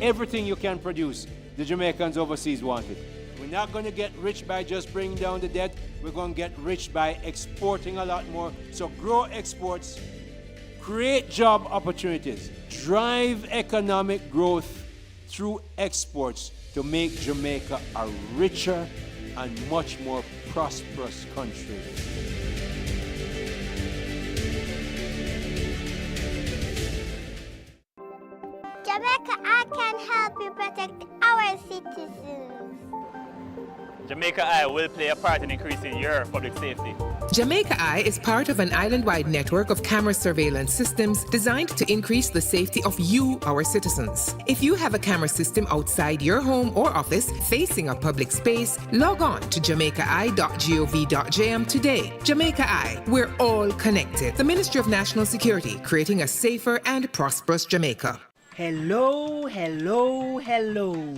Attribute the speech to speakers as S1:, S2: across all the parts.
S1: everything you can produce, the Jamaicans overseas want it. We're not going to get rich by just bringing down the debt. We're going to get rich by exporting a lot more. So grow exports, create job opportunities, drive economic growth through exports to make Jamaica a richer and much more prosperous country.
S2: Jamaica, I can help you protect our citizens.
S3: Jamaica Eye will play a part in increasing your public safety.
S4: Jamaica Eye is part of an island-wide network of camera surveillance systems designed to increase the safety of you, our citizens. If you have a camera system outside your home or office facing a public space, log on to jamaicai.gov.jm today. Jamaica Eye, we're all connected. The Ministry of National Security, creating a safer and prosperous Jamaica.
S5: Hello, hello, hello,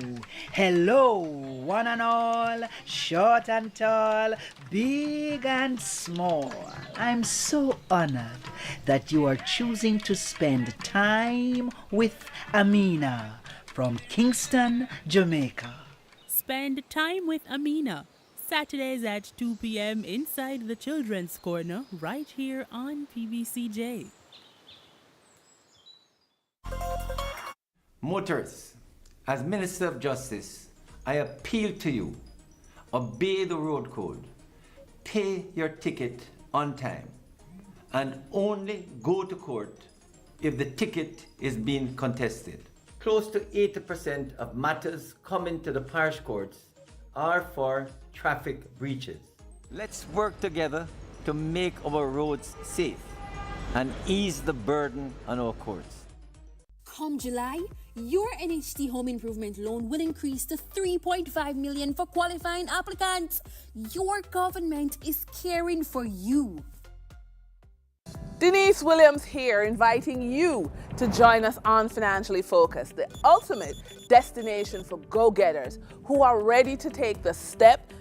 S5: hello, one and all, short and tall, big and small. I'm so honored that you are choosing to spend time with Amina from Kingston, Jamaica.
S6: Spend time with Amina, Saturdays at 2 p.m. inside the Children's Corner, right here on PBCJ.
S7: Motorists, as Minister of Justice, I appeal to you, obey the road code, pay your ticket on time, and only go to court if the ticket is being contested. Close to 80% of matters coming to the parish courts are for traffic breaches. Let's work together to make our roads safe and ease the burden on our courts.
S8: Come July, your NHT home improvement loan will increase to $3.5 million for qualifying applicants. Your government is caring for you.
S9: Denise Williams here, inviting you to join us on Financially Focused, the ultimate destination for go-getters who are ready to take the step.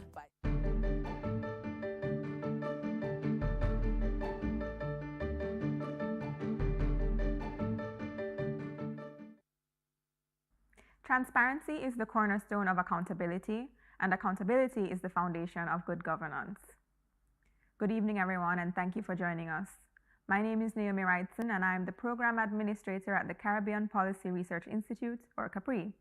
S10: Transparency is the cornerstone of accountability, and accountability is the foundation of good governance. Good evening, everyone, and thank you for joining us. My name is Naomi Wrightson, and I am the Program Administrator at the Caribbean Policy Research Institute, or CAPRI.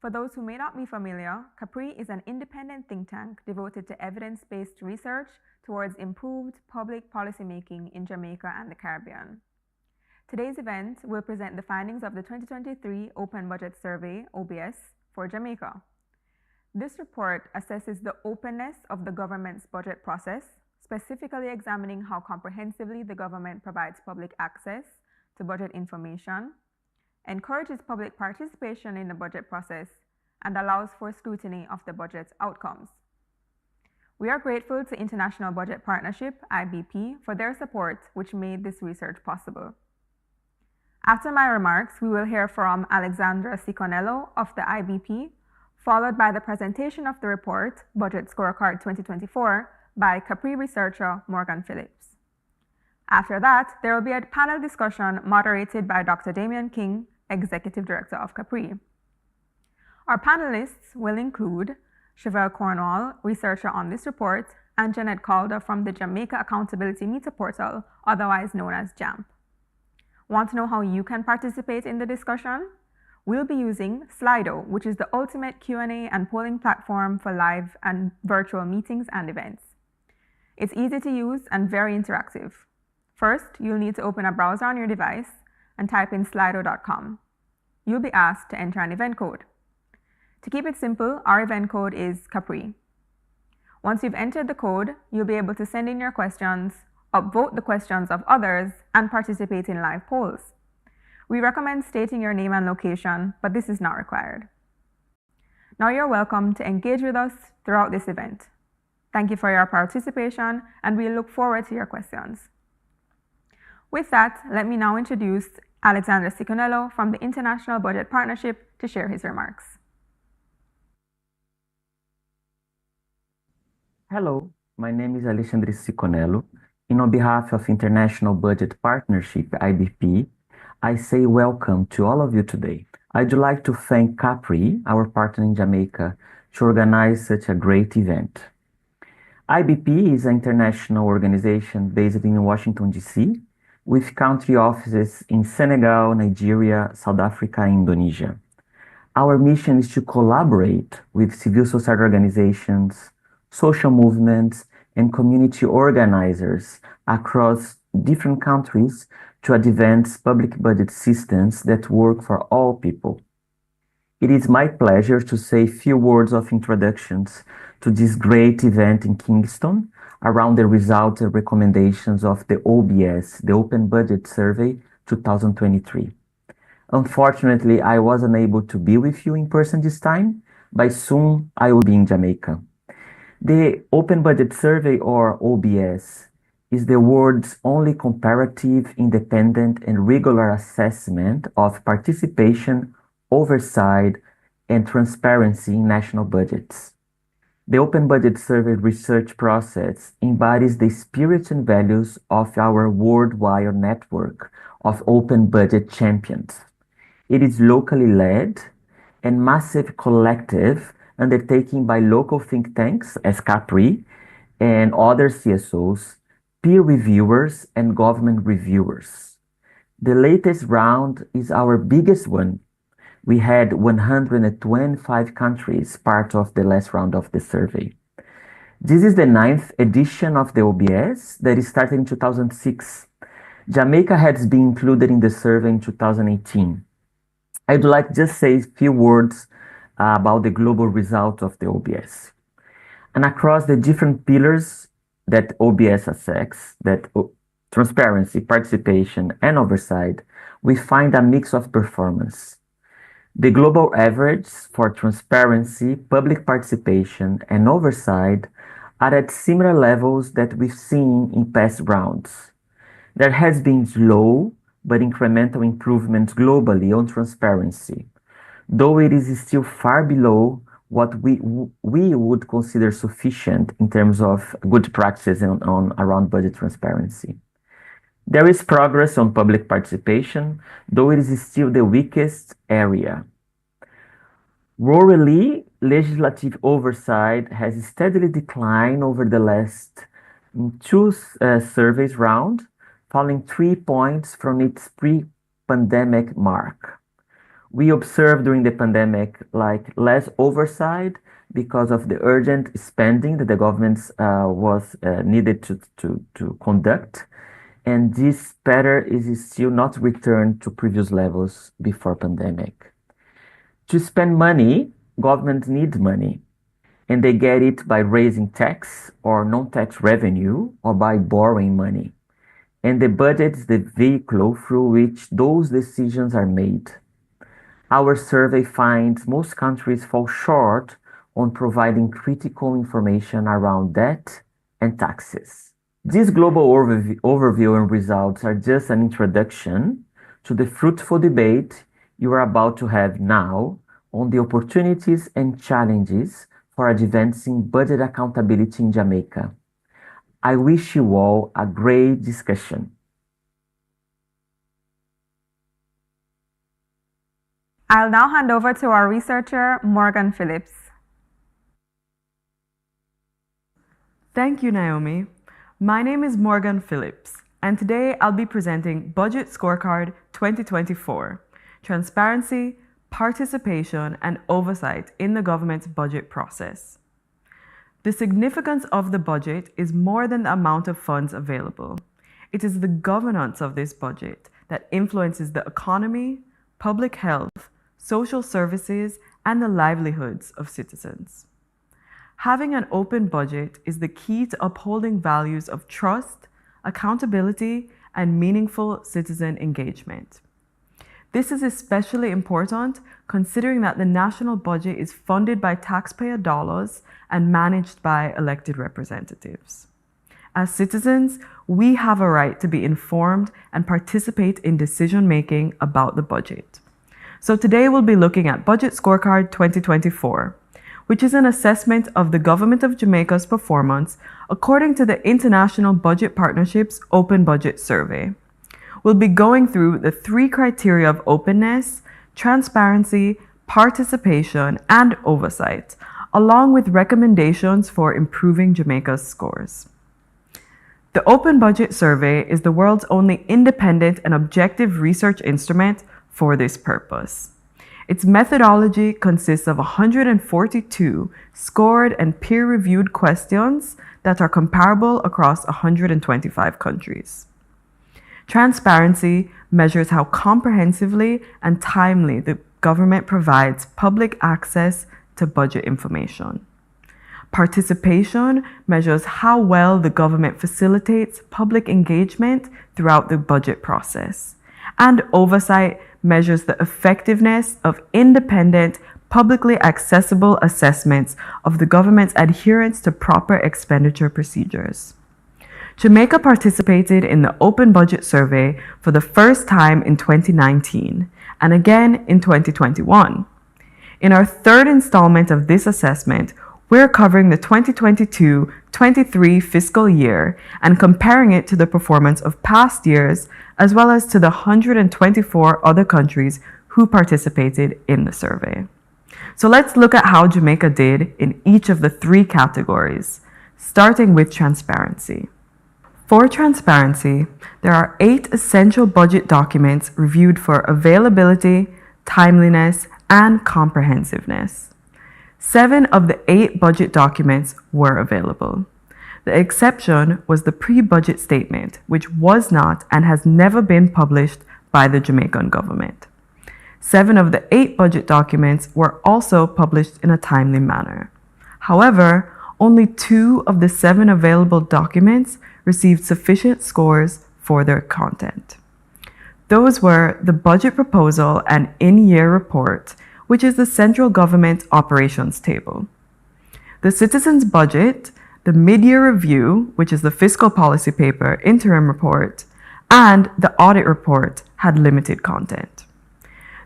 S10: For those who may not be familiar, CAPRI is an independent think tank devoted to evidence-based research towards improved public policymaking in Jamaica and the Caribbean. Today's event will present the findings of the 2023 Open Budget Survey, OBS, for Jamaica. This report assesses the openness of the government's budget process, specifically examining how comprehensively the government provides public access to budget information, encourages public participation in the budget process, and allows for scrutiny of the budget's outcomes. We are grateful to International Budget Partnership, IBP, for their support, which made this research possible. After my remarks, we will hear from Alexandra Ciconello of the IBP, followed by the presentation of the report, Budget Scorecard 2024, by CAPRI researcher Morgan Phillips. After that, there will be a panel discussion moderated by Dr. Damian King, Executive Director of CAPRI. Our panelists will include Chevelle Cornwall, researcher on this report, and Jeanette Calder from the Jamaica Accountability Meter Portal, otherwise known as JAMP. Want to know how you can participate in the discussion? We'll be using Slido, which is the ultimate Q&A and polling platform for live and virtual meetings and events. It's easy to use and very interactive. First, you'll need to open a browser on your device and type in slido.com. You'll be asked to enter an event code. To keep it simple, our event code is CAPRI. Once you've entered the code, you'll be able to send in your questions, upvote the questions of others, and participate in live polls. We recommend stating your name and location, but this is not required. Now you're welcome to engage with us throughout this event. Thank you for your participation, and we look forward to your questions. With that, let me now introduce Alexander Ciconello from the International Budget Partnership to share his remarks.
S11: Hello, my name is Alexandre Ciconello. On behalf of International Budget Partnership, IBP, I say welcome to all of you today. I'd like to thank CAPRI, our partner in Jamaica, to organize such a great event. IBP is an international organization based in Washington, D.C., with country offices in Senegal, Nigeria, South Africa, and Indonesia. Our mission is to collaborate with civil society organizations, social movements, and community organizers across different countries to advance public budget systems that work for all people. It is my pleasure to say a few words of introductions to this great event in Kingston around the results and recommendations of the OBS, the Open Budget Survey 2023. Unfortunately, I wasn't able to be with you in person this time, but soon I will be in Jamaica. The Open Budget Survey, or OBS, is the world's only comparative, independent, and regular assessment of participation, oversight, and transparency in national budgets. The Open Budget Survey research process embodies the spirit and values of our worldwide network of open budget champions. It is locally led and massive collective undertaken by local think tanks as CAPRI and other CSOs, peer reviewers, and government reviewers. The latest round is our biggest one. We had 125 countries part of the last round of the survey. This is the 9th edition of the OBS that started in 2006. Jamaica has been included in the survey in 2018. I'd like to just say a few words about the global result of the OBS. And across the different pillars that OBS affects, that transparency, participation, and oversight, we find a mix of performance. The global average for transparency, public participation, and oversight are at similar levels that we've seen in past rounds. There has been slow but incremental improvements globally on transparency, though it is still far below what we would consider sufficient in terms of good practices around budget transparency. There is progress on public participation, though it is still the weakest area. Rurally, legislative oversight has steadily declined over the last two surveys round, falling 3 points from its pre-pandemic mark. We observed during the pandemic less oversight because of the urgent spending that the government was needed to conduct, and this pattern is still not returned to previous levels before pandemic. To spend money, governments need money, and they get it by raising tax or non-tax revenue or by borrowing money. And the budget is the vehicle through which those decisions are made. Our survey finds most countries fall short on providing critical information around debt and taxes. This global overview and results are just an introduction to the fruitful debate you are about to have now on the opportunities and challenges for advancing budget accountability in Jamaica. I wish you all a great discussion.
S10: I'll now hand over to our researcher, Morgan Phillips.
S12: Thank you, Naomi. My name is Morgan Phillips, and today I'll be presenting Budget Scorecard 2024, Transparency, Participation, and Oversight in the Government's Budget Process. The significance of the budget is more than the amount of funds available. It is the governance of this budget that influences the economy, public health, social services, and the livelihoods of citizens. Having an open budget is the key to upholding values of trust, accountability, and meaningful citizen engagement. This is especially important considering that the national budget is funded by taxpayer dollars and managed by elected representatives. As citizens, we have a right to be informed and participate in decision-making about the budget. So today we'll be looking at Budget Scorecard 2024, which is an assessment of the Government of Jamaica's performance according to the International Budget Partnership's Open Budget Survey. We'll be going through the 3 criteria of openness, transparency, participation, and oversight, along with recommendations for improving Jamaica's scores. The Open Budget Survey is the world's only independent and objective research instrument for this purpose. Its methodology consists of 142 scored and peer-reviewed questions that are comparable across 125 countries. Transparency measures how comprehensively and timely the government provides public access to budget information. Participation measures how well the government facilitates public engagement throughout the budget process. And oversight measures the effectiveness of independent, publicly accessible assessments of the government's adherence to proper expenditure procedures. Jamaica participated in the Open Budget Survey for the first time in 2019 and again in 2021. In our third installment of this assessment, we're covering the 2022-23 fiscal year and comparing it to the performance of past years, as well as to the 124 other countries who participated in the survey. So let's look at how Jamaica did in each of the three categories, starting with transparency. For transparency, there are 8 essential budget documents reviewed for availability, timeliness, and comprehensiveness. 7 of the 8 budget documents were available. The exception was the pre-budget statement, which was not and has never been published by the Jamaican government. 7 of the 8 budget documents were also published in a timely manner. However, only 2 of the 7 available documents received sufficient scores for their content. Those were the budget proposal and in-year report, which is the central government operations table. The citizens' budget, the mid-year review, which is the fiscal policy paper interim report, and the audit report had limited content.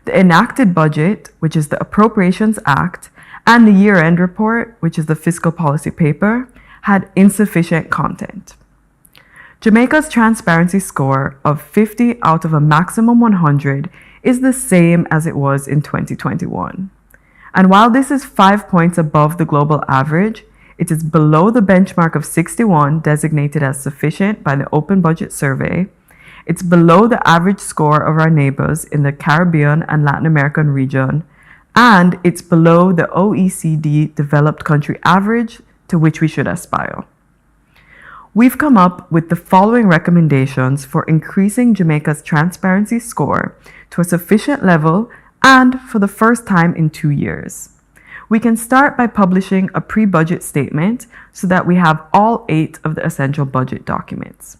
S12: The enacted budget, which is the Appropriations Act, and the year-end report, which is the fiscal policy paper, had insufficient content. Jamaica's transparency score of 50 out of a maximum 100 is the same as it was in 2021. And while this is 5 points above the global average, it is below the benchmark of 61 designated as sufficient by the Open Budget Survey. It's below the average score of our neighbors in the Caribbean and Latin American region, and it's below the OECD developed country average to which we should aspire. We've come up with the following recommendations for increasing Jamaica's transparency score to a sufficient level and for the first time in 2 years. We can start by publishing a pre-budget statement so that we have all 8 of the essential budget documents.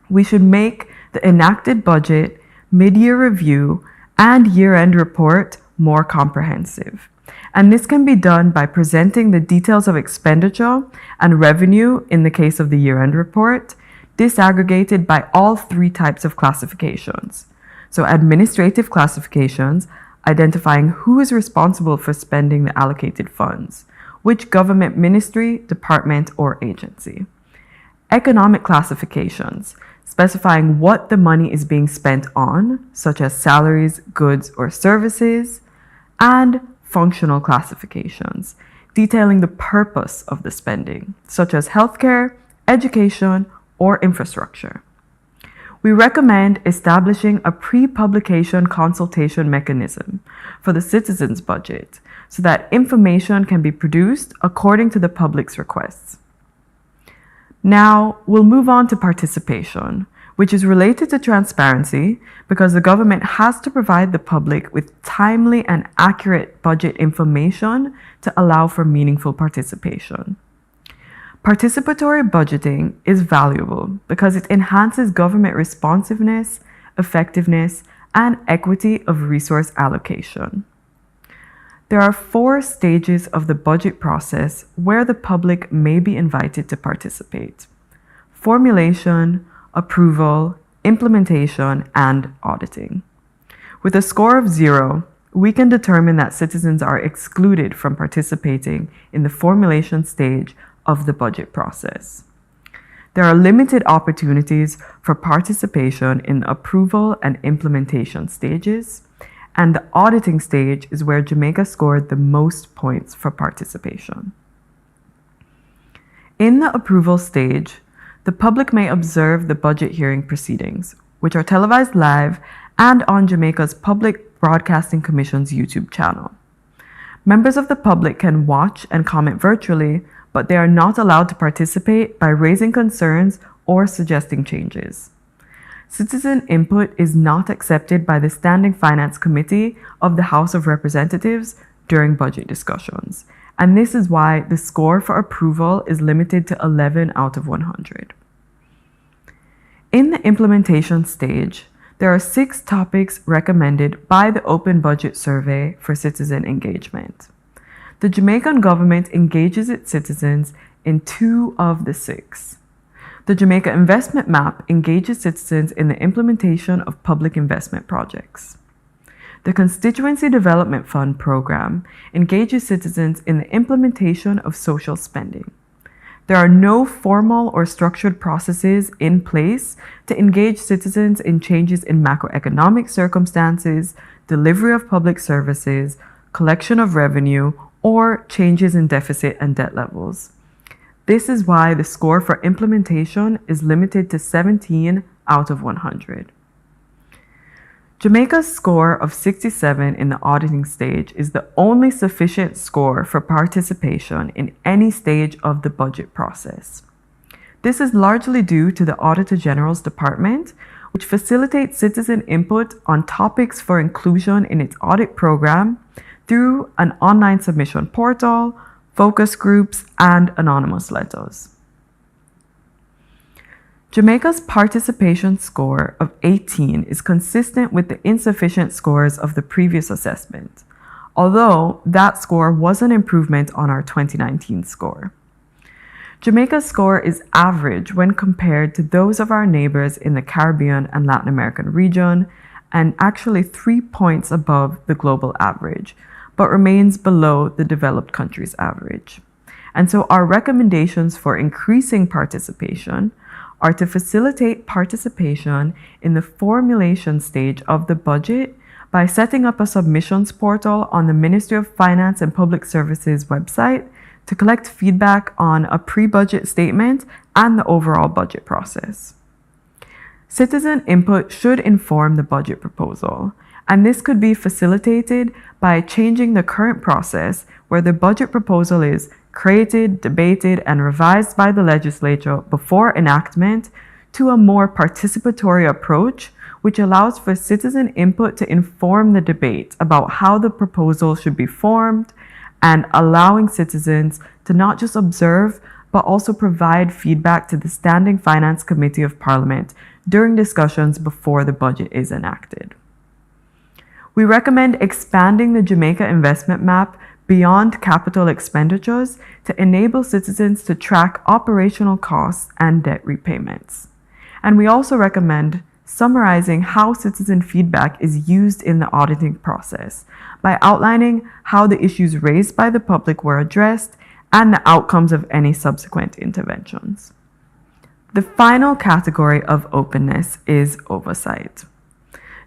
S12: We should make the enacted budget, mid-year review, and year-end report more comprehensive. And this can be done by presenting the details of expenditure and revenue in the case of the year-end report, disaggregated by all 3 types of classifications. So administrative classifications, identifying who is responsible for spending the allocated funds, which government ministry, department, or agency. Economic classifications, specifying what the money is being spent on, such as salaries, goods, or services, and functional classifications, detailing the purpose of the spending, such as healthcare, education, or infrastructure. We recommend establishing a pre-publication consultation mechanism for the citizens' budget so that information can be produced according to the public's requests. Now, we'll move on to participation, which is related to transparency because the government has to provide the public with timely and accurate budget information to allow for meaningful participation. Participatory budgeting is valuable because it enhances government responsiveness, effectiveness, and equity of resource allocation. There are 4 stages of the budget process where the public may be invited to participate: formulation, approval, implementation, and auditing. With a score of 0, we can determine that citizens are excluded from participating in the formulation stage of the budget process. There are limited opportunities for participation in the approval and implementation stages, and the auditing stage is where Jamaica scored the most points for participation. In the approval stage, the public may observe the budget hearing proceedings, which are televised live and on Jamaica's Public Broadcasting Commission's YouTube channel. Members of the public can watch and comment virtually, but they are not allowed to participate by raising concerns or suggesting changes. Citizen input is not accepted by the Standing Finance Committee of the House of Representatives during budget discussions, and this is why the score for approval is limited to 11 out of 100. In the implementation stage, there are 6 topics recommended by the Open Budget Survey for citizen engagement. The Jamaican government engages its citizens in 2 of the 6. The Jamaica Investment Map engages citizens in the implementation of public investment projects. The Constituency Development Fund program engages citizens in the implementation of social spending. There are no formal or structured processes in place to engage citizens in changes in macroeconomic circumstances, delivery of public services, collection of revenue, or changes in deficit and debt levels. This is why the score for implementation is limited to 17 out of 100. Jamaica's score of 67 in the auditing stage is the only sufficient score for participation in any stage of the budget process. This is largely due to the Auditor General's Department, which facilitates citizen input on topics for inclusion in its audit program through an online submission portal, focus groups, and anonymous letters. Jamaica's participation score of 18 is consistent with the insufficient scores of the previous assessment, although that score was an improvement on our 2019 score. Jamaica's score is average when compared to those of our neighbors in the Caribbean and Latin American region, and actually 3 points above the global average, but remains below the developed countries' average. And so our recommendations for increasing participation are to facilitate participation in the formulation stage of the budget by setting up a submissions portal on the Ministry of Finance and Public Services website to collect feedback on a pre-budget statement and the overall budget process. Citizen input should inform the budget proposal, and this could be facilitated by changing the current process where the budget proposal is created, debated, and revised by the legislature before enactment to a more participatory approach, which allows for citizen input to inform the debate about how the proposal should be formed, and allowing citizens to not just observe, but also provide feedback to the Standing Finance Committee of Parliament during discussions before the budget is enacted. We recommend expanding the Jamaica Investment Map beyond capital expenditures to enable citizens to track operational costs and debt repayments. And we also recommend summarizing how citizen feedback is used in the auditing process by outlining how the issues raised by the public were addressed and the outcomes of any subsequent interventions. The final category of openness is oversight.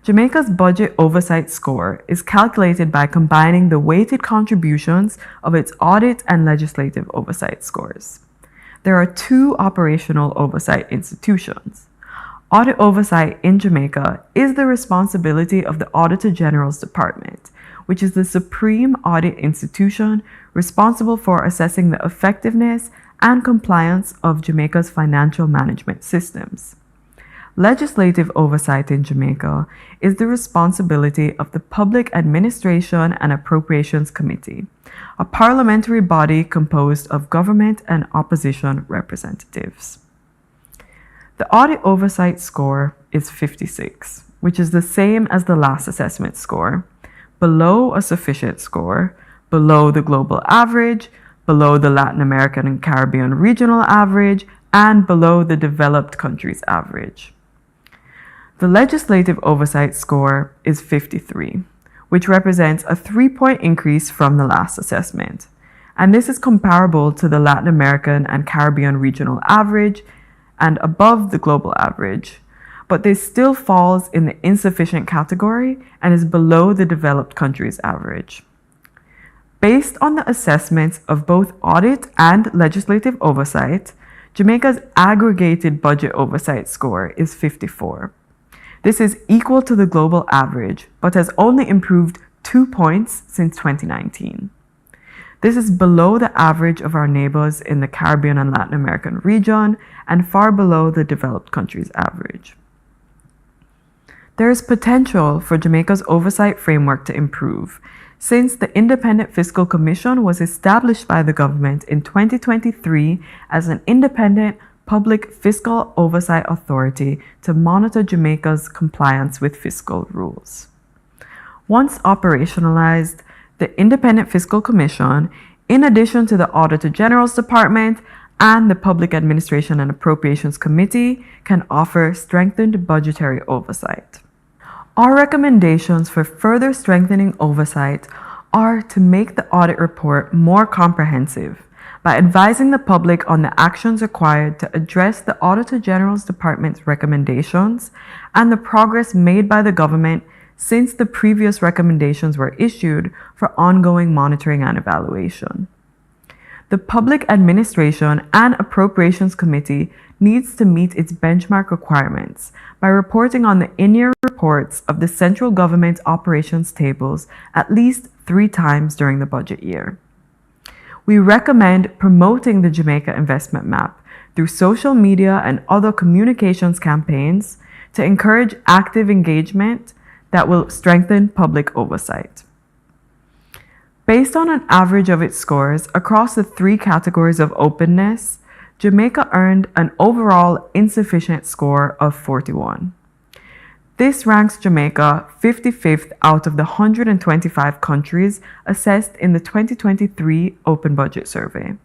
S12: Jamaica's budget oversight score is calculated by combining the weighted contributions of its audit and legislative oversight scores. There are 2 operational oversight institutions. Audit oversight in Jamaica is the responsibility of the Auditor General's Department, which is the supreme audit institution responsible for assessing the effectiveness and compliance of Jamaica's financial management systems. Legislative oversight in Jamaica is the responsibility of the Public Administration and Appropriations Committee, a parliamentary body composed of government and opposition representatives. The audit oversight score is 56, which is the same as the last assessment score, below a sufficient score, below the global average, below the Latin American and Caribbean regional average, and below the developed countries' average. The legislative oversight score is 53, which represents a 3-point increase from the last assessment. And this is comparable to the Latin American and Caribbean regional average and above the global average. but this still falls in the insufficient category and is below the developed countries' average. Based on the assessments of both audit and legislative oversight, Jamaica's aggregated budget oversight score is 54. This is equal to the global average, but has only improved 2 points since 2019. This is below the average of our neighbors in the Caribbean and Latin American region and far below the developed countries' average. There is potential for Jamaica's oversight framework to improve, since the Independent Fiscal Commission was established by the government in 2023 as an independent public fiscal oversight authority to monitor Jamaica's compliance with fiscal rules. Once operationalized, the Independent Fiscal Commission, in addition to the Auditor General's Department and the Public Administration and Appropriations Committee, can offer strengthened budgetary oversight. Our recommendations for further strengthening oversight are to make the audit report more comprehensive by advising the public on the actions required to address the Auditor General's Department's recommendations and the progress made by the government since the previous recommendations were issued for ongoing monitoring and evaluation. The Public Administration and Appropriations Committee needs to meet its benchmark requirements by reporting on the in-year reports of the central government operations tables at least 3 times during the budget year. We recommend promoting the Jamaica Investment Map through social media and other communications campaigns to encourage active engagement that will strengthen public oversight. Based on an average of its scores across the 3 categories of openness, Jamaica earned an overall insufficient score of 41. This ranks Jamaica 55th out of the 125 countries assessed in the 2023 Open Budget Survey.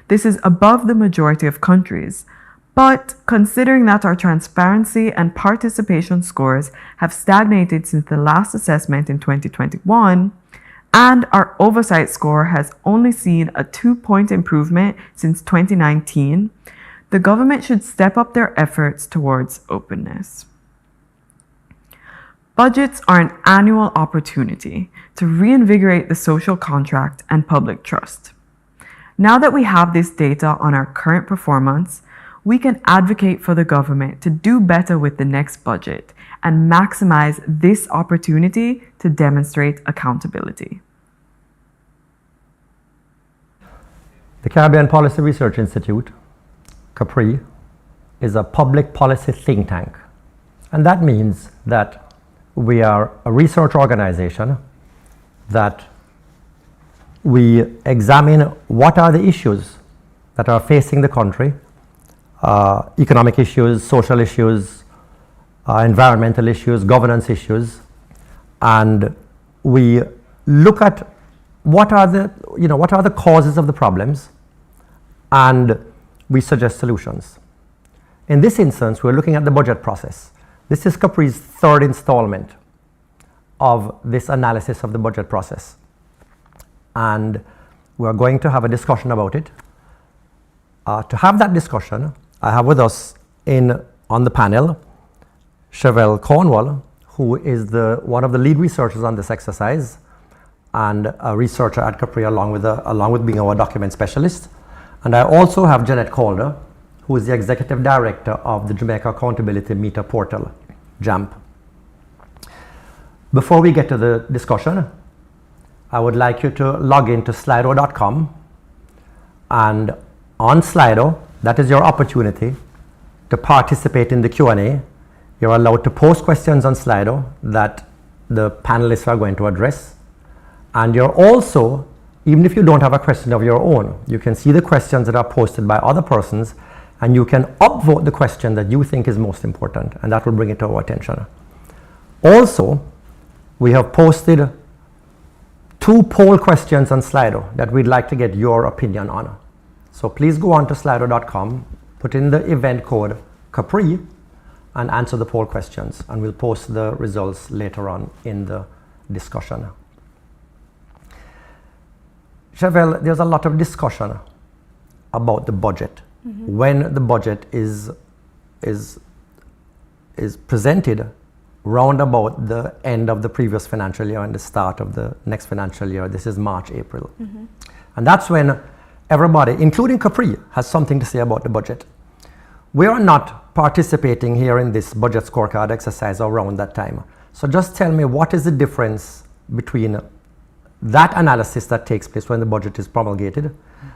S12: This is above the majority of countries, but considering that our transparency and participation scores have stagnated since the last assessment in 2021, and our oversight score has only seen a 2-point improvement since 2019, the government should step up their efforts towards openness. Budgets are an annual opportunity to reinvigorate the social contract and public trust. Now that we have this data on our current performance, we can advocate for the government to do better with the next budget and maximize this opportunity to demonstrate accountability.
S13: The Caribbean Policy Research Institute, CAPRI, is a public policy think tank. And that means that we are a research organization that we examine what are the issues that are facing the country, economic issues, social issues, environmental issues, governance issues, and we look at what are the causes of the problems, and we suggest solutions. In this instance, we're looking at the budget process. This is CAPRI's 3rd installment of this analysis of the budget process, and we're going to have a discussion about it. To have that discussion, I have with us on the panel Chevelle Cornwall, who is one of the lead researchers on this exercise and a researcher at CAPRI along with being our document specialist. And I also have Jeanette Calder, who is the executive director of the Jamaica Accountability Meter Portal, JAMP. Before we get to the discussion, I would like you to log into slido.com, and on Slido, that is your opportunity to participate in the Q&A. You're allowed to post questions on Slido that the panelists are going to address. And you're also, even if you don't have a question of your own, you can see the questions that are posted by other persons, and you can upvote the question that you think is most important, and that will bring it to our attention. Also, we have posted 2 poll questions on Slido that we'd like to get your opinion on. So please go on to slido.com, put in the event code CAPRI, and answer the poll questions, and we'll post the results later on in the discussion. Chevelle, there's a lot of discussion about the budget. When the budget is is presented round about the end of the previous financial year and the start of the next financial year. This is March, April. And that's when everybody, including CAPRI, has something to say about the budget. We are not participating here in this budget scorecard exercise around that time. So just tell me, what is the difference between that analysis that takes place when the budget is promulgated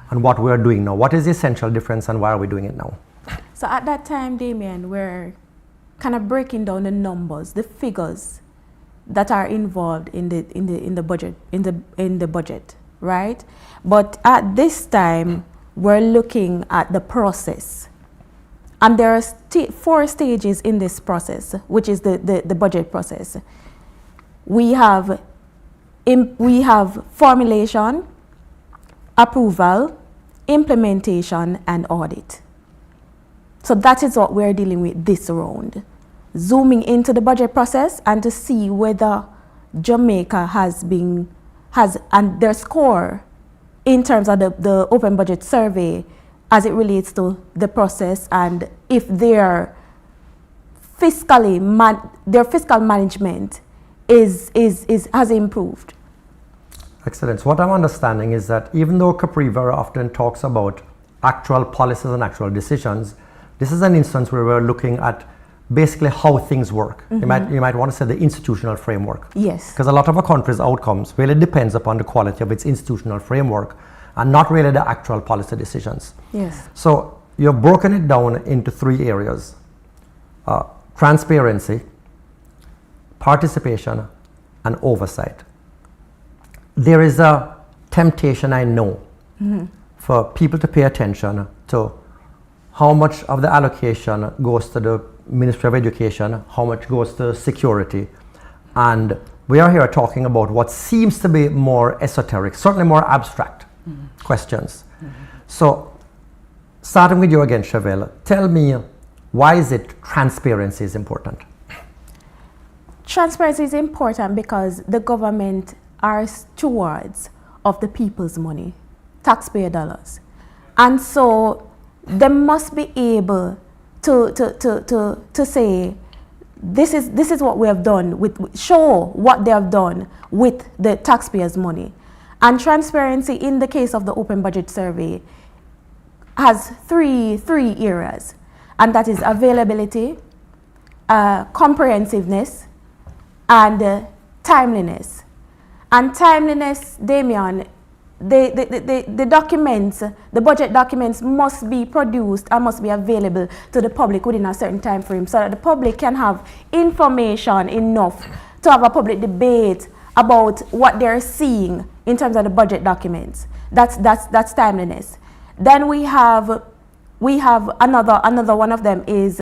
S13: and what we are doing now? What is the essential difference and why are we doing it now?
S14: So at that time, Damien, we're kind of breaking down the numbers, the figures that are involved in the budget, right? But at this time, we're looking at the process. And there are 4 stages in this process, which is the budget process. We have formulation, approval, implementation, and audit. So that is what we're dealing with this round. Zooming into the budget process and to see whether Jamaica has and their score in terms of the open budget survey as it relates to the process, and if their fiscal management has improved.
S13: Excellent. So what I'm understanding is that even though CAPRI very often talks about actual policies and actual decisions, this is an instance where we're looking at basically how things work. You might want to say the institutional framework.
S14: Yes.
S13: Because a lot of a country's outcomes really depends upon the quality of its institutional framework and not really the actual policy decisions.
S14: Yes.
S13: So you've broken it down into 3 areas: transparency, participation, and oversight. There is a temptation, I know, for people to pay attention to how much of the allocation goes to the Ministry of Education, how much goes to security. And we are here talking about what seems to be more esoteric, certainly more abstract questions. So starting with you again, Chevelle, tell me, why is it transparency is important?
S14: Transparency is important because the government are stewards of the people's money, taxpayer dollars. And so they must be able to say, this is what we have done, show what they have done with the taxpayers' money. And transparency in the case of the open budget survey has three areas, and that is availability, comprehensiveness, and timeliness. And timeliness, Damien, the documents, the budget documents must be produced and must be available to the public within a certain time frame so that the public can have information enough to have a public debate about what they're seeing in terms of the budget documents. That's timeliness. Then we have another one of them is,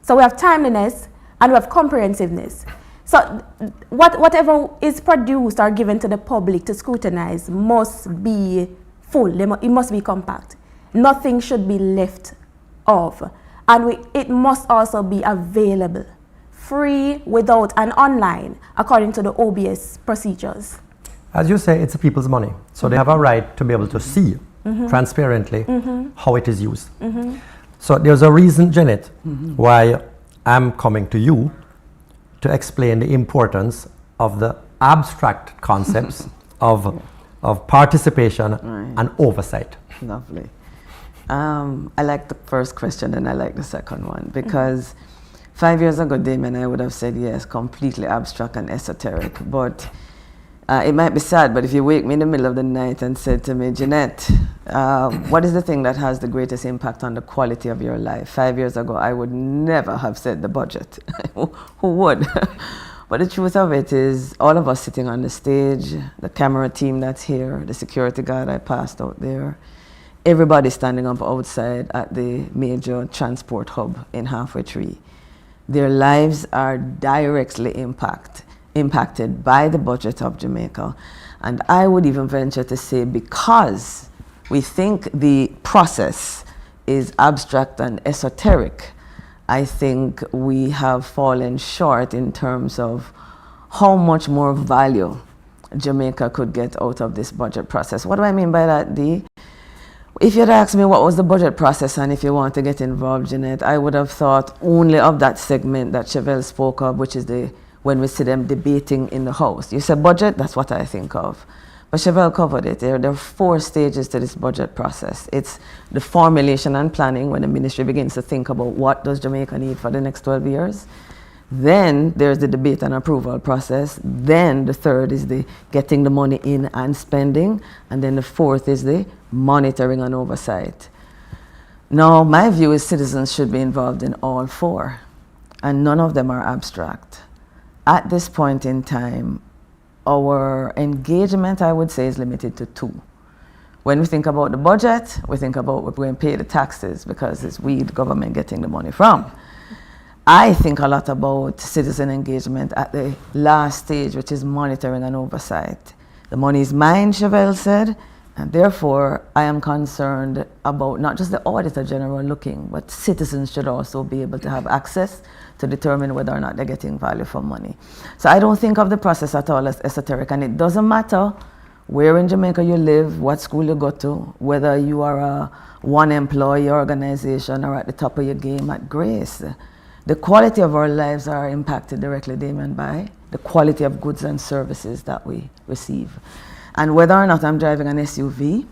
S14: so we have timeliness and we have comprehensiveness. So whatever is produced or given to the public to scrutinize must be full, it must be compact. Nothing should be left off. And it must also be available, free, without, and online, according to the OBS procedures.
S13: As you say, it's the people's money. So they have a right to be able to see transparently how it is used. So there's a reason, Janet, why I'm coming to you to explain the importance of the abstract concepts of participation and oversight.
S15: Lovely. I like the first question and I like the second one because 5 years ago, Damien, I would have said yes, completely abstract and esoteric. But it might be sad, but if you wake me in the middle of the night and said to me, Jeanette, what is the thing that has the greatest impact on the quality of your life? 5 years ago, I would never have said the budget. Who would? But the truth of it is, all of us sitting on the stage, the camera team that's here, the security guard I passed out there, everybody standing up outside at the major transport hub in Halfway Tree, their lives are directly impacted by the budget of Jamaica. And I would even venture to say, because we think the process is abstract and esoteric, I think we have fallen short in terms of how much more value Jamaica could get out of this budget process. What do I mean by that, Dee? If you'd asked me what was the budget process and if you want to get involved in it, I would have thought only of that segment that Chevelle spoke of, which is when we see them debating in the House. You said budget, that's what I think of. But Chevelle covered it. There are 4 stages to this budget process. It's the formulation and planning, when the ministry begins to think about what does Jamaica need for the next 12 years. Then there's the debate and approval process. Then the 3rd is the getting the money in and spending. And then the 4th is the monitoring and oversight. Now, my view is citizens should be involved in all 4, and none of them are abstract. At this point in time, our engagement, I would say, is limited to 2. When we think about the budget, we think about we're going to pay the taxes because it's we, the government, getting the money from. I think a lot about citizen engagement at the last stage, which is monitoring and oversight. The money is mine, Chevelle said, and therefore I am concerned about not just the Auditor General looking, but citizens should also be able to have access to determine whether or not they're getting value for money. So I don't think of the process at all as esoteric, and it doesn't matter where in Jamaica you live, what school you go to, whether you are a one-employee organization or at the top of your game at Grace. The quality of our lives are impacted directly, Damien, by the quality of goods and services that we receive. And whether or not I'm driving an SUV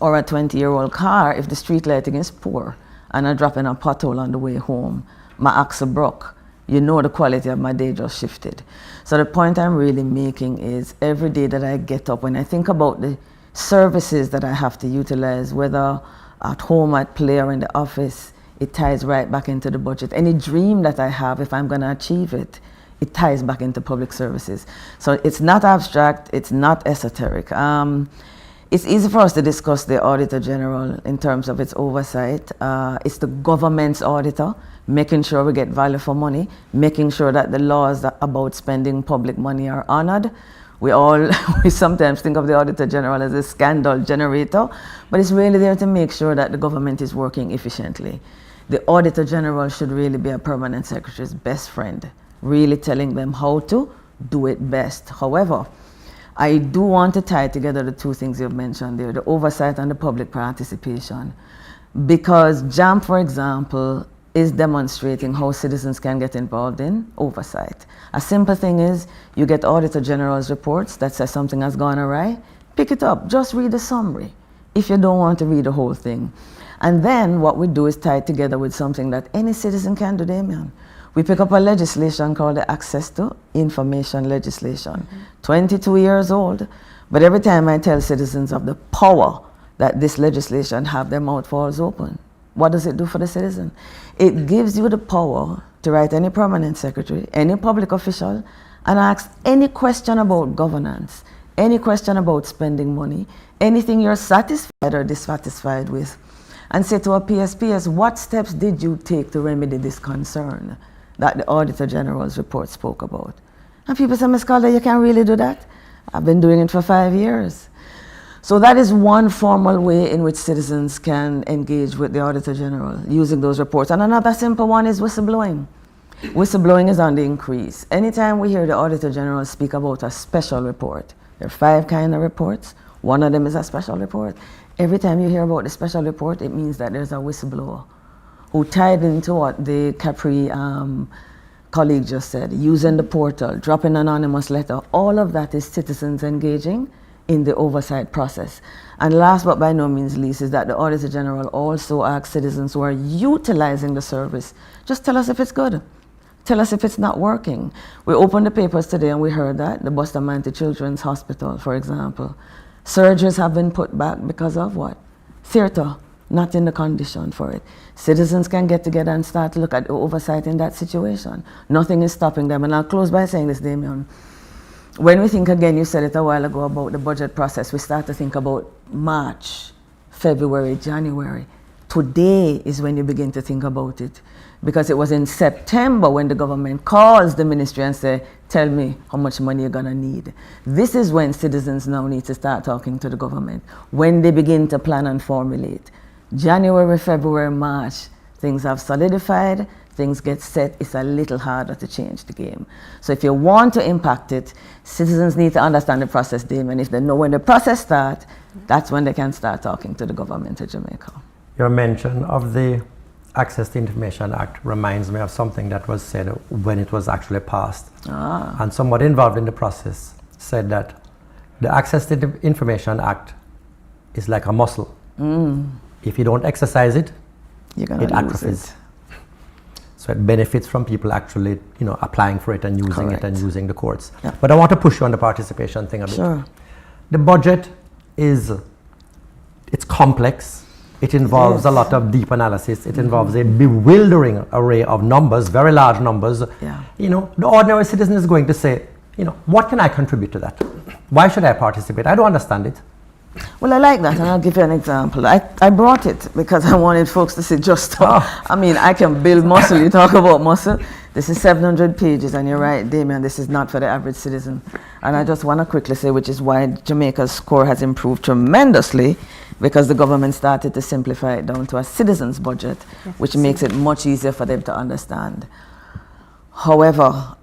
S15: or a 20-year-old car, if the street lighting is poor and I drop in a pothole on the way home, my axle broke, you know the quality of my day just shifted. So the point I'm really making is every day that I get up, when I think about the services that I have to utilize, whether at home, at play, or in the office, it ties right back into the budget. Any dream that I have, if I'm going to achieve it, it ties back into public services. So it's not abstract, it's not esoteric. It's easy for us to discuss the Auditor General in terms of its oversight. It's the government's auditor, making sure we get value for money, making sure that the laws about spending public money are honored. We sometimes think of the Auditor General as a scandal generator, but it's really there to make sure that the government is working efficiently. The Auditor General should really be a permanent secretary's best friend, really telling them how to do it best. However, I do want to tie together the 2 things you've mentioned there, the oversight and the public participation. Because JAM, for example, is demonstrating how citizens can get involved in oversight. A simple thing is, you get Auditor General's reports that says something has gone awry, pick it up, just read the summary, if you don't want to read the whole thing. And then what we do is tie it together with something that any citizen can do, Damien. We pick up a legislation called the Access to Information legislation, 22 years old, but every time I tell citizens of the power that this legislation have, their mouth falls open. What does it do for the citizen? It gives you the power to write any permanent secretary, any public official, and ask any question about governance, any question about spending money, anything you're satisfied or dissatisfied with, and say to a PSPS, what steps did you take to remedy this concern that the Auditor General's report spoke about? And people say, Ms. Calder, you can't really do that. I've been doing it for 5 years. So that is one formal way in which citizens can engage with the Auditor General, using those reports. And another simple one is whistleblowing. Whistleblowing is on the increase. Anytime we hear the Auditor General speak about a special report, there are 5 kinds of reports. One of them is a special report. Every time you hear about the special report, it means that there's a whistleblower who tied into what the CAPRI colleague just said, using the portal, dropping an anonymous letter. All of that is citizens engaging in the oversight process. And last but by no means least is that the Auditor General also asks citizens who are utilizing the service, just tell us if it's good. Tell us if it's not working. We opened the papers today and we heard that the Bustamante Children's Hospital, for example, surgeries have been put back because of what? Theater, not in the condition for it. Citizens can get together and start to look at the oversight in that situation. Nothing is stopping them. And I'll close by saying this, Damien. When we think again, you said it a while ago about the budget process, we start to think about March, February, January. Today is when you begin to think about it. Because it was in September when the government calls the ministry and say, tell me how much money you're gonna need. This is when citizens now need to start talking to the government, when they begin to plan and formulate. January, February, March, things have solidified, things get set, it's a little harder to change the game. So if you want to impact it, citizens need to understand the process, Damien. If they know when the process starts, that's when they can start talking to the government of Jamaica.
S13: Your mention of the Access to Information Act reminds me of something that was said when it was actually passed. And somebody involved in the process said that the Access to Information Act is like a muscle. If you don't exercise it, it atrophies. So it benefits from people actually, applying for it and using it and using the courts. But I want to push you on the participation thing a bit.
S15: Sure.
S13: The budget it's complex. It involves a lot of deep analysis. It involves a bewildering array of numbers, very large numbers. The ordinary citizen is going to say, what can I contribute to that? Why should I participate? I don't understand it.
S15: Well, I like that, and I'll give you an example. I brought it because I wanted folks to see just how, I mean, I can build muscle. You talk about muscle. This is 700 pages, and you're right, Damien, this is not for the average citizen. And I just want to quickly say, which is why Jamaica's score has improved tremendously, because the government started to simplify it down to a citizen's budget, which makes it much easier for them to understand. However,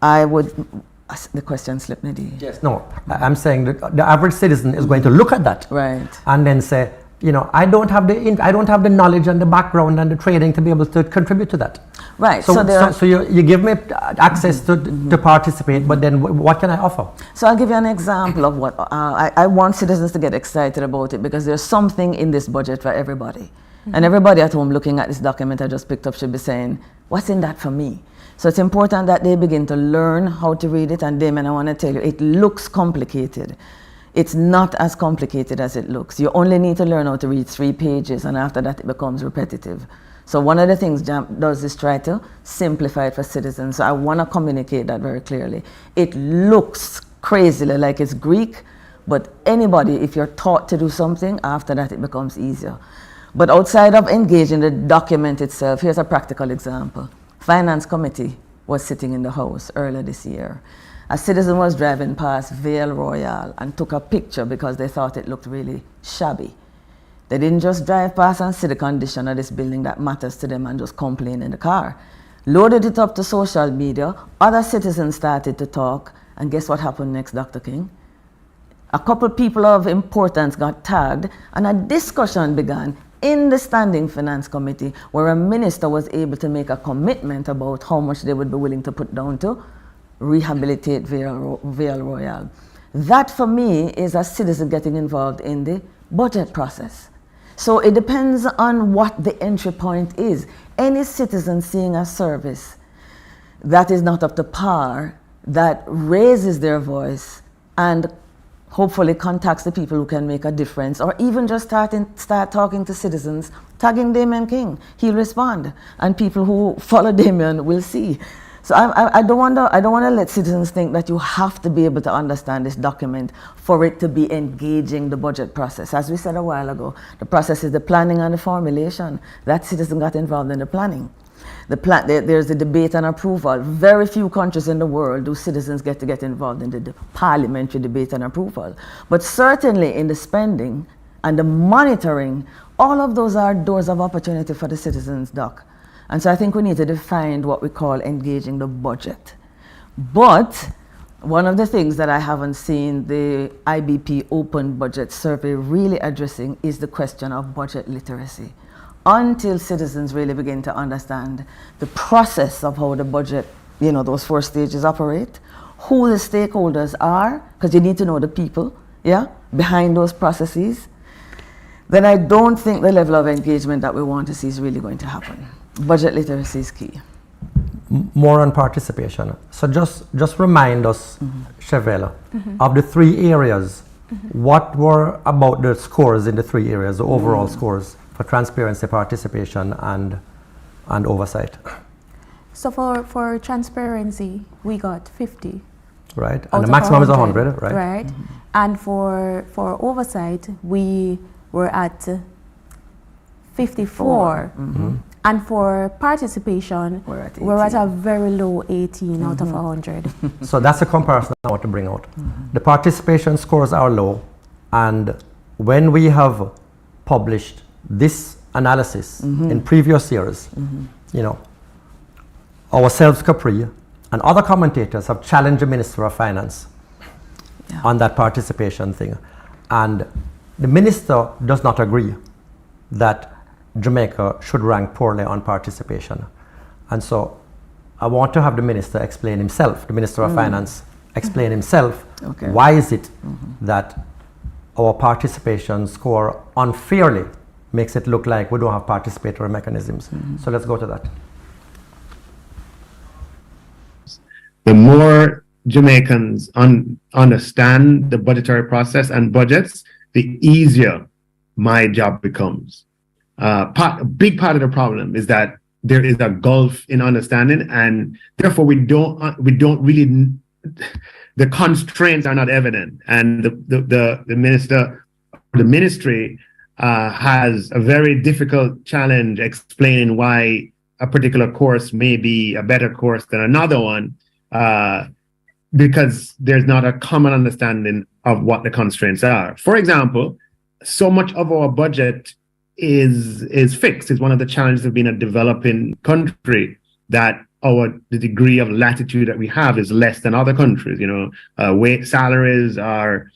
S15: the question slipped me.
S13: Yes, no, I'm saying that the average citizen is going to look at that, and then say, I don't have the knowledge and the background and the training to be able to contribute to that.
S15: Right.
S13: So you give me access to participate, but then what can I offer?
S15: So I'll give you an example of what I want citizens to get excited about it, because there's something in this budget for everybody, and everybody at home looking at this document I just picked up should be saying, what's in that for me? So it's important that they begin to learn how to read it. And Damien, I want to tell you, it looks complicated. It's not as complicated as it looks. You only need to learn how to read 3 pages, and after that it becomes repetitive. So one of the things JAMP does is try to simplify it for citizens. So I want to communicate that very clearly. It looks crazily like it's Greek, but anybody, if you're taught to do something, after that it becomes easier. But outside of engaging the document itself, here's a practical example. Finance Committee was sitting in the House earlier this year. A citizen was driving past Vale Royale and took a picture because they thought it looked really shabby. They didn't just drive past and see the condition of this building that matters to them and just complain in the car. Loaded it up to social media, other citizens started to talk, and guess what happened next, Dr. King? A couple people of importance got tagged, and a discussion began in the Standing Finance Committee, where a minister was able to make a commitment about how much they would be willing to put down to rehabilitate Vale Royale. That, for me, is a citizen getting involved in the budget process. So it depends on what the entry point is. Any citizen seeing a service that is not up to par, that raises their voice and hopefully contacts the people who can make a difference, or even just start talking to citizens, tagging Damien King. He'll respond, and people who follow Damien will see. So I don't want to let citizens think that you have to be able to understand this document for it to be engaging the budget process. As we said a while ago, the process is the planning and the formulation. That citizen got involved in the planning. There's the debate and approval. Very few countries in the world do citizens get involved in the parliamentary debate and approval. But certainly in the spending and the monitoring, all of those are doors of opportunity for the citizens, Doc. And so I think we need to define what we call engaging the budget. But one of the things that I haven't seen the IBP Open Budget Survey really addressing is the question of budget literacy. Until citizens really begin to understand the process of how the budget, those 4 stages operate, who the stakeholders are, because you need to know the people, behind those processes, then I don't think the level of engagement that we want to see is really going to happen. Budget literacy is key.
S13: More on participation. So just remind us, Chevelle, of the 3 areas. What were about the scores in the 3 areas, the overall scores for transparency, participation, and oversight?
S14: So for transparency, we got 50.
S13: Right, and the maximum is 100, right?
S14: Right, and for oversight, we were at 54. And for participation, we're at a very low 18 out of 100.
S13: So that's a comparison I want to bring out. The participation scores are low, and when we have published this analysis in previous years, ourselves, CAPRI, and other commentators have challenged the Minister of Finance on that participation thing. And the Minister does not agree that Jamaica should rank poorly on participation. And so I want to have the Minister explain himself, the Minister of Finance explain himself, why is it that our participation score unfairly makes it look like we don't have participatory mechanisms. So let's go to that.
S16: The more Jamaicans understand the budgetary process and budgets, the easier my job becomes. A big part of the problem is that there is a gulf in understanding, and therefore we don't really, the constraints are not evident, and the ministry has a very difficult challenge explaining why a particular course may be a better course than another one, because there's not a common understanding of what the constraints are. For example, so much of our budget is fixed. It's one of the challenges of being a developing country, that the degree of latitude that we have is less than other countries. Salaries are,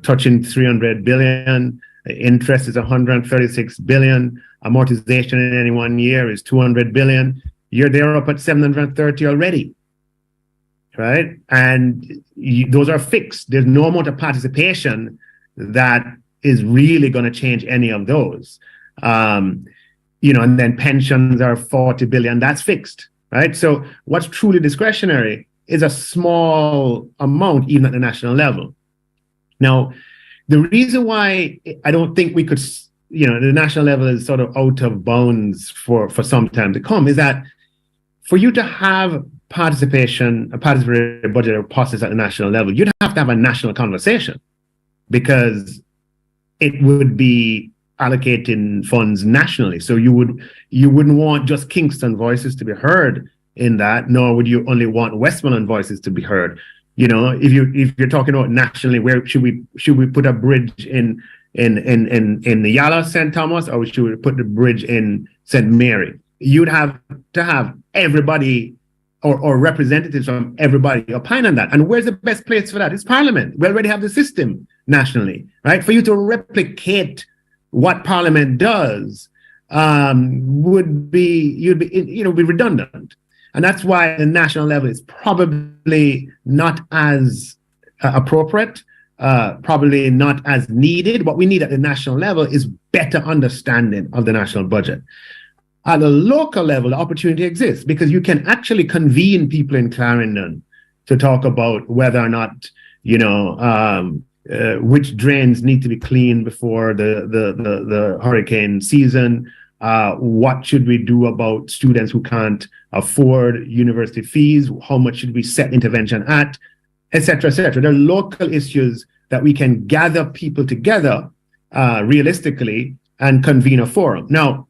S16: touching 300 billion. Interest is 136 billion. Amortization in any one year is 200 billion. They're up at 730 already, right? And those are fixed. There's no amount of participation that is really going to change any of those. And then pensions are 40 billion. That's fixed, right? So what's truly discretionary is a small amount, even at the national level. Now, the reason why I don't think we could, the national level is sort of out of bounds for some time to come, is that for you to have a participatory budget process at the national level, you'd have to have a national conversation, because it would be allocating funds nationally. So you wouldn't want just Kingston voices to be heard in that, nor would you only want Westmoreland voices to be heard. If you're talking about nationally, where should we put a bridge in the Yala St. Thomas, or should we put the bridge in St. Mary? You'd have to have everybody or representatives from everybody opine on that. And where's the best place for that? It's Parliament. We already have the system nationally, right? For you to replicate what Parliament does would be redundant. And that's why the national level is probably not as appropriate, probably not as needed. What we need at the national level is better understanding of the national budget. At the local level, the opportunity exists, because you can actually convene people in Clarendon to talk about whether or not, which drains need to be cleaned before the hurricane season. What should we do about students who can't afford university fees? How much should we set intervention at, et cetera, et cetera. There are local issues that we can gather people together realistically and convene a forum. Now,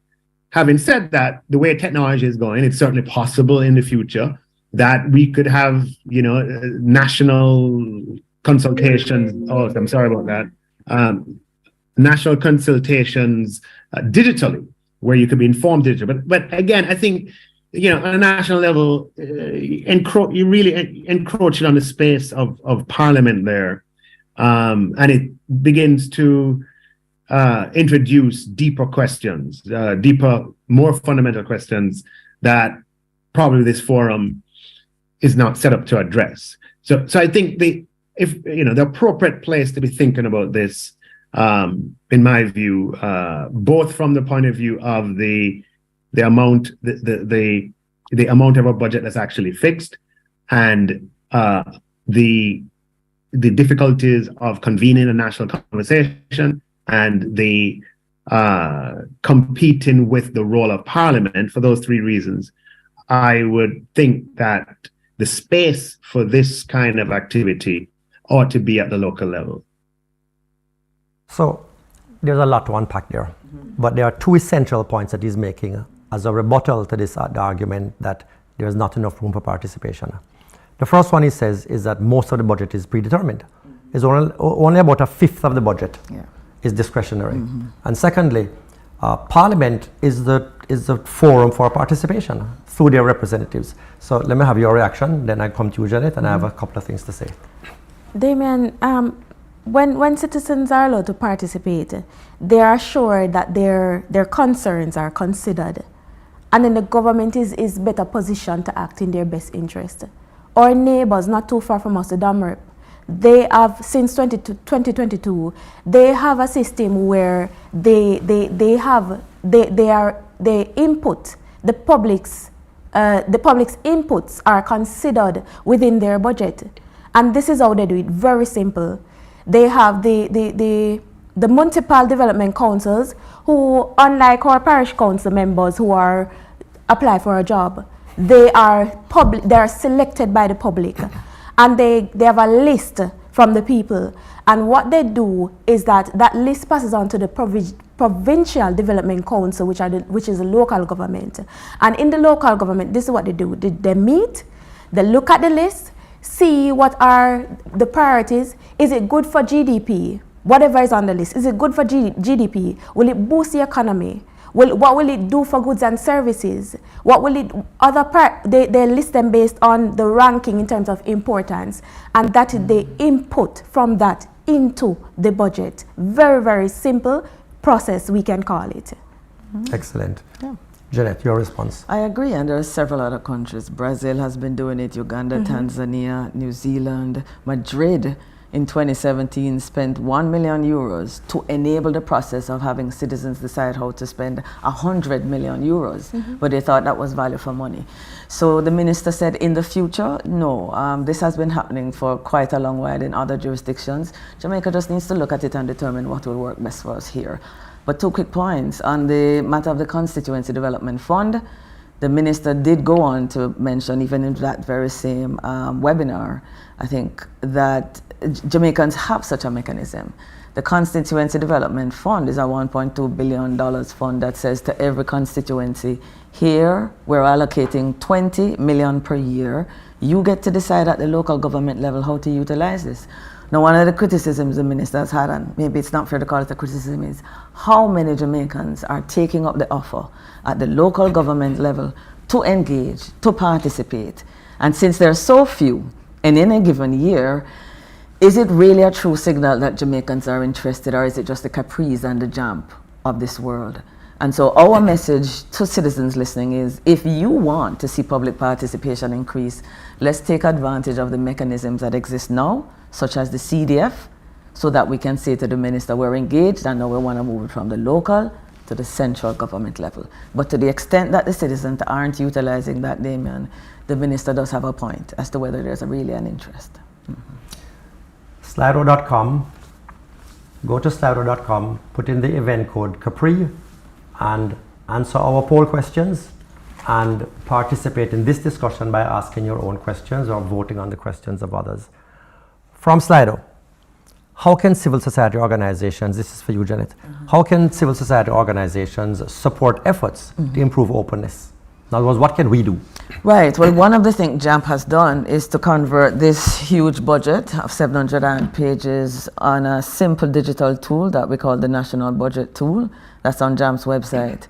S16: having said that, the way technology is going, it's certainly possible in the future that we could have, national consultations. Oh, I'm sorry about that. National consultations digitally, where you could be informed digitally. But again, I think, on a national level, you really encroach on the space of Parliament there. And it begins to introduce deeper questions, more fundamental questions that probably this forum is not set up to address. So I think the appropriate place to be thinking about this, in my view, both from the point of view of the amount of a budget that's actually fixed, and the difficulties of convening a national conversation, and the competing with the role of Parliament. For those three reasons, I would think that the space for this kind of activity ought to be at the local level.
S13: So there's a lot to unpack there, but there are two essential points that he's making as a rebuttal to this argument that there's not enough room for participation. The first one he says is that most of the budget is predetermined. It's only about a fifth of the budget is discretionary. And secondly, Parliament is the forum for participation through their representatives. So let me have your reaction, then I come to you, Janet, and I have a couple of things to say.
S14: Damien, when citizens are allowed to participate, they are assured that their concerns are considered, and then the government is better positioned to act in their best interest. Our neighbors not too far from us, the Damrep, they have, since 2022, they have a system where they input, the public's inputs are considered within their budget. And this is how they do it, very simple. They have the municipal development councils who, unlike our parish council members who are apply for a job, they are selected by the public, and they have a list from the people. And what they do is that list passes on to the provincial development council, which is a local government. And in the local government, this is what they do. They meet, they look at the list, see what are the priorities. Is it good for GDP? Whatever is on the list, is it good for GDP? Will it boost the economy? What will it do for goods and services? What will it, they list them based on the ranking in terms of importance, and that is the input from that into the budget. Very, very simple process, we can call it.
S13: Excellent. Yeah. Janet, your response.
S15: I agree, and there are several other countries. Brazil has been doing it, Uganda, Tanzania, New Zealand, Madrid in 2017 spent €1 million to enable the process of having citizens decide how to spend €100 million, but they thought that was value for money. So the minister said in the future, no, this has been happening for quite a long while in other jurisdictions. Jamaica just needs to look at it and determine what will work best for us here. But 2 quick points. On the matter of the Constituency Development Fund, the minister did go on to mention, even in that very same webinar, I think, that Jamaicans have such a mechanism. The Constituency Development Fund is a $1.2 billion fund that says to every constituency, here we're allocating $20 million per year. You get to decide at the local government level how to utilize this. Now, one of the criticisms the minister has had, and maybe it's not fair to call it a criticism, is how many Jamaicans are taking up the offer at the local government level to engage, to participate. And since there are so few, and in a given year, is it really a true signal that Jamaicans are interested, or is it just the CAPRIs and the JAMP of this world? And so our message to citizens listening is, if you want to see public participation increase, let's take advantage of the mechanisms that exist now, such as the CDF, so that we can say to the minister, we're engaged and now we want to move it from the local to the central government level. But to the extent that the citizens aren't utilizing that, Damien, the minister does have a point as to whether there's really an interest.
S13: Slido.com, go to Slido.com, put in the event code CAPRI, and answer our poll questions and participate in this discussion by asking your own questions or voting on the questions of others. From Slido, how can civil society organizations, this is for you, Janet, how can civil society organizations support efforts to improve openness? In other words, what can we do?
S15: Right. Well, one of the things JAMP has done is to convert this huge budget of 700 pages on a simple digital tool that we call the National Budget Tool. That's on JAMP's website.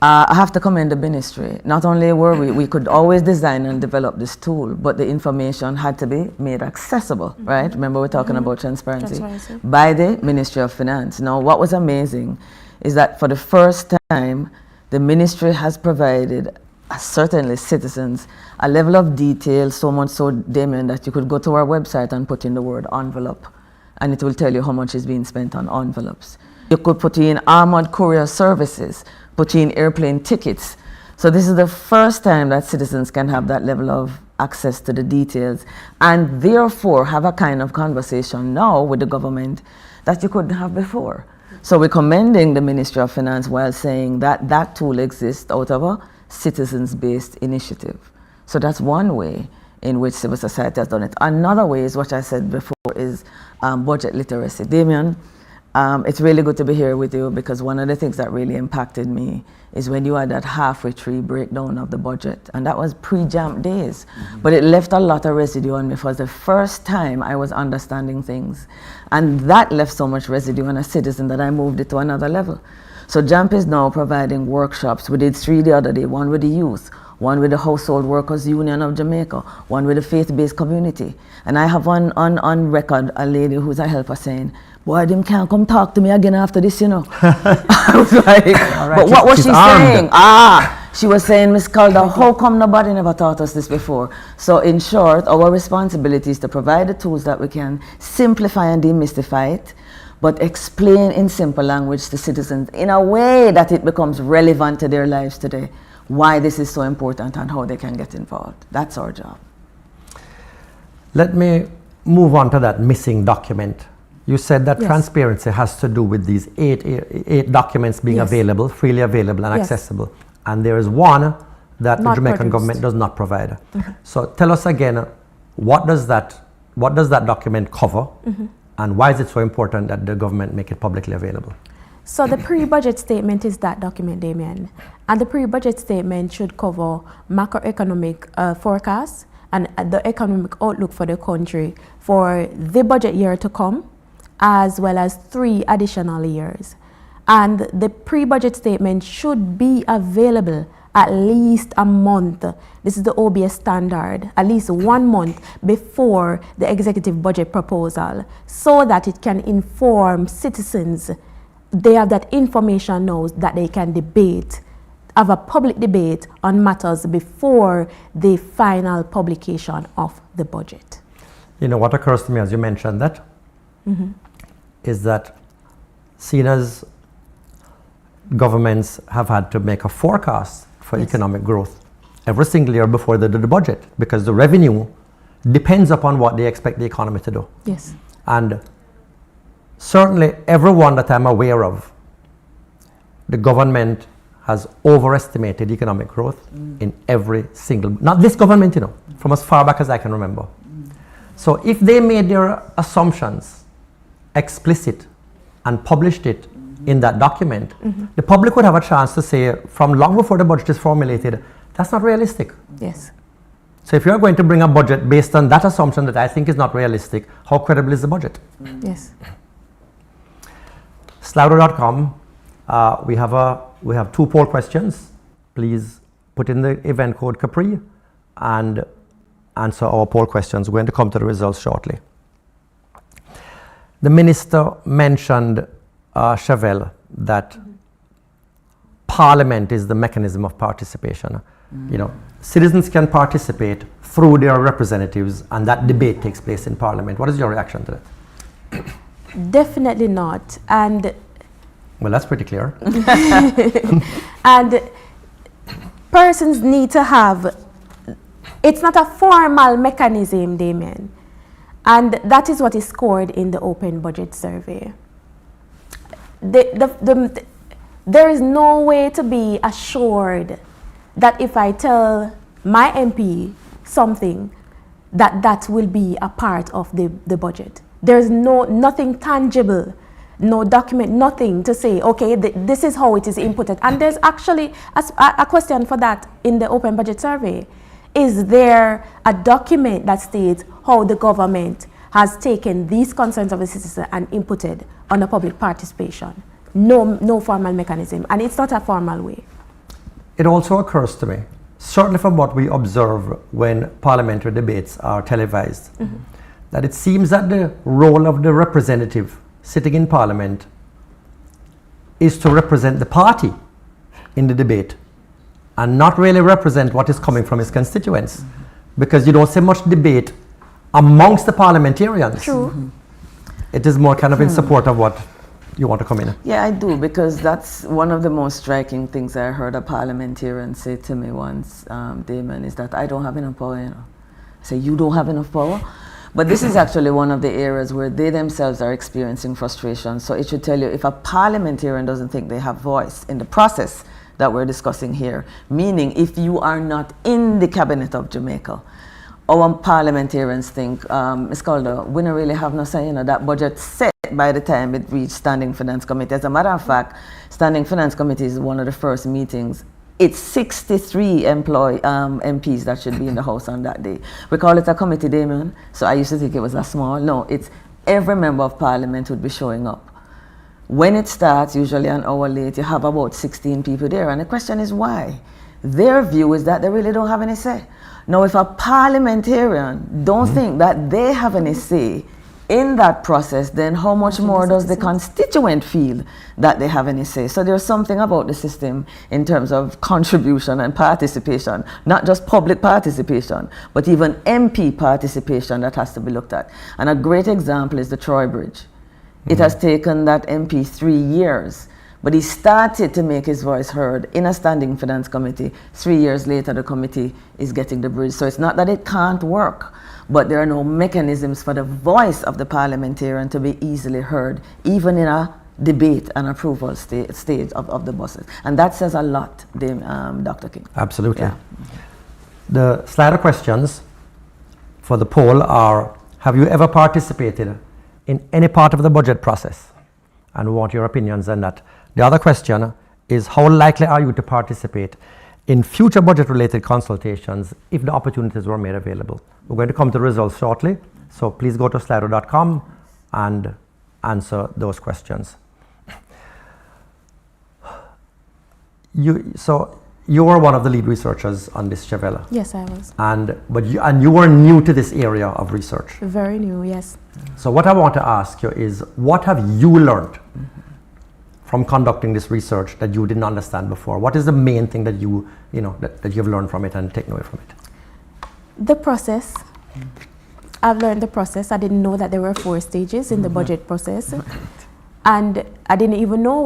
S15: I have to commend the ministry. Not only were we could always design and develop this tool, but the information had to be made accessible, right? Remember, we're talking about transparency by the Ministry of Finance. Now, what was amazing is that for the first time, the ministry has provided, certainly citizens, a level of detail, so much so, Damien, that you could go to our website and put in the word envelope, and it will tell you how much is being spent on envelopes. You could put in armored courier services, put in airplane tickets. So this is the first time that citizens can have that level of access to the details, and therefore have a kind of conversation now with the government that you couldn't have before. So we're commending the Ministry of Finance while saying that that tool exists out of a citizens-based initiative. So that's one way in which civil society has done it. Another way is what I said before is budget literacy. Damien, it's really good to be here with you, because one of the things that really impacted me is when you had that halfway tree breakdown of the budget, and that was pre-JAMP days, but it left a lot of residue on me for the first time I was understanding things, and that left so much residue on a citizen that I moved it to another level. So JAMP is now providing workshops. We did 3 the other day, one with the youth, one with the Household Workers Union of Jamaica, one with the faith-based community. And I have on record a lady who's a helper saying, boy, them can't come talk to me again after this, you know. I was like, right, but what was she saying? She was saying, Miss Calder, how come nobody never taught us this before? So in short, our responsibility is to provide the tools that we can simplify and demystify it, but explain in simple language to citizens in a way that it becomes relevant to their lives today, why this is so important and how they can get involved. That's our job.
S13: Let me move on to that missing document. You said that
S14: Yes.
S13: transparency has to do with these eight documents being
S14: Yes.
S13: available, freely available and
S14: Yes.
S13: accessible. And there is one that the
S14: Not
S13: Jamaican
S14: produced.
S13: government does not provide. So tell us again, what does that document cover, and why is it so important that the government make it publicly available?
S14: So the pre-budget statement is that document, Damien. And the pre-budget statement should cover macroeconomic forecasts and the economic outlook for the country for the budget year to come, as well as 3 additional years. And the pre-budget statement should be available at least a month. This is the OBS standard, at least 1 month before the executive budget proposal, so that it can inform citizens. They have that information now that they can debate, have a public debate on matters before the final publication of the budget.
S13: You know, what occurs to me as you mentioned that is that seen as governments have had to make a forecast for economic growth every single year before they do the budget, because the revenue depends upon what they expect the economy to do.
S14: Yes.
S13: And certainly everyone that I'm aware of, the government has overestimated economic growth in every single, not this government, you know, from as far back as I can remember. So if they made their assumptions explicit and published it in that document, the public would have a chance to say from long before the budget is formulated, that's not realistic.
S14: Yes.
S13: So if you're going to bring a budget based on that assumption that I think is not realistic, how credible is the budget?
S14: Yes.
S13: Slido.com, we have 2 poll questions. Please put in the event code CAPRI and answer our poll questions. We're going to come to the results shortly. The minister mentioned, Chevelle, that Parliament is the mechanism of participation. You know, citizens can participate through their representatives, and that debate takes place in Parliament. What is your reaction to that?
S14: Definitely not. And
S13: well, that's pretty clear.
S14: and persons need to have, it's not a formal mechanism, Damien. And that is what is scored in the open budget survey. There is no way to be assured that if I tell my MP something, that will be a part of the budget. There's nothing tangible, no document, nothing to say, okay, this is how it is inputted. And there's actually a question for that in the open budget survey. Is there a document that states how the government has taken these concerns of the citizen and inputted on the public participation? No formal mechanism, and it's not a formal way.
S13: It also occurs to me, certainly from what we observe when parliamentary debates are televised, that it seems that the role of the representative sitting in Parliament is to represent the party in the debate and not really represent what is coming from his constituents, because you don't see much debate amongst the parliamentarians.
S14: True.
S13: It is more kind of in support of what you want to come in.
S15: Yeah, I do, because that's one of the most striking things I heard a parliamentarian say to me once, Damon, is that I don't have enough power, you know. I say, you don't have enough power? But this is actually one of the areas where they themselves are experiencing frustration. So it should tell you, if a parliamentarian doesn't think they have voice in the process that we're discussing here, meaning if you are not in the cabinet of Jamaica, our parliamentarians think, Ms. Calder, we don't really have no say, you know, that budget set by the time it reached Standing Finance Committee. As a matter of fact, Standing Finance Committee is one of the first meetings. It's 63 MPs that should be in the House on that day. We call it a committee, Damon. So I used to think it was a small. No, it's every member of Parliament would be showing up When it starts, usually an hour late, you have about 16 people there. And the question is why? Their view is that they really don't have any say. Now, if a parliamentarian don't think that they have any say in that process, then how much more does the constituent feel that they have any say? So there's something about the system in terms of contribution and participation, not just public participation, but even MP participation that has to be looked at. And a great example is the Troy Bridge. It has taken that MP 3 years, but he started to make his voice heard in a standing finance committee. 3 years later, the committee is getting the bridge. So it's not that it can't work, but there are no mechanisms for the voice of the parliamentarian to be easily heard, even in a debate and approval stage of the buses. And that says a lot, Dr. King.
S13: Absolutely.
S15: Yeah.
S13: The slider questions for the poll are, have you ever participated in any part of the budget process? And we want your opinions on that. The other question is, how likely are you to participate in future budget-related consultations if the opportunities were made available? We're going to come to the results shortly, so please go to slido.com and answer those questions. You were one of the lead researchers on this, Chavella.
S14: Yes, I was.
S13: And you were new to this area of research.
S14: Very new, yes.
S13: So what I want to ask you is, what have you learned from conducting this research that you didn't understand before? What is the main thing that that you've learned from it and taken away from it?
S14: The process. I've learned the process. I didn't know that there were 4 stages in the budget process. And I didn't even know